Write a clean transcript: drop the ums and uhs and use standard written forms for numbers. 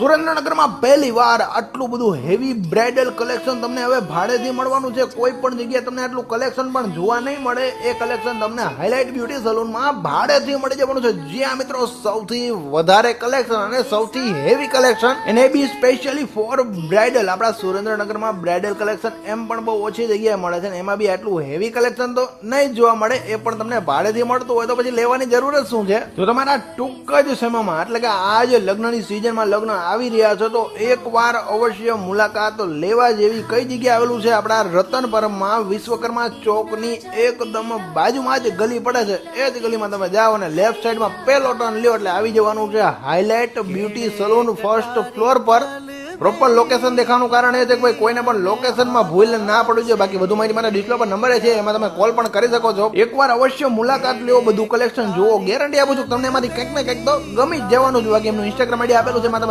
સુરેન્દ્રનગરમાં પહેલી વાર આટલું બધું હેવી બ્રાઇડલ કલેક્શન તમને હવે ભાડેથી મળવાનું છે. કોઈ પણ જગ્યાએ તમને આટલું કલેક્શન પણ જોવા નહીં મળે. એ કલેક્શન તમને હાઇલાઇટ બ્યુટી સલૂનમાં ભાડેથી મળી જવાનું છે. જ્યાં મિત્રો સૌથી વધારે કલેક્શન અને સૌથી હેવી કલેક્શન અને બી સ્પેશિયલી ફોર બ્રાઇડલ. આપણા સુરેન્દ્રનગરમાં બ્રાઇડલ કલેક્શન એમ પણ બહુ ઓછી જગ્યાએ મળે છે ને એમાં બી આટલું હેવી કલેક્શન તો નહીં જોવા મળે. એ પણ તમને ભાડેથી મળતું હોય તો પછી લેવાની જરૂર જ શું છે? જો તમારા ટૂંક જ સમયમાં એટલે કે આ જે લગ્નની સિઝનમાં લગ્ન આવી રહ્યા છો તો એકવાર અવશ્ય મુલાકાત લેવા જેવી. કઈ જગ્યાએ આવેલું છે? આપણા રતનપરમાં વિશ્વકર્મા ચોકની એકદમ બાજુમાં જ ગલી પડે છે. એ જ ગલીમાં તમે જાઓ અને લેફ્ટ સાઈડમાં પેલો ટર્ન લ્યો એટલે આવી જવાનું છે highlight beauty salon first floor પર. પ્રોપર લોકેશન દેખાવાનું કારણ એ છે કે ભાઈ કોઈને પણ લોકેશનમાં ભૂલ ના પડવી જોઈએ. બાકી વધુ માહિતી મારા ડિસ્પ્લે પર નંબર છે, એમાં તમે કોલ પણ કરી શકો છો. એકવાર અવશ્ય મુલાકાત લેવો, બધું કલેક્શન જુઓ. ગેરંટી આપું છું તમને એમાંથી કંઈક ને કંઈક તો ગમી જ જવાનું છે. બાકી એમનું ઇન્સ્ટાગ્રામ આઈડી આપેલું છે, એમાં તમે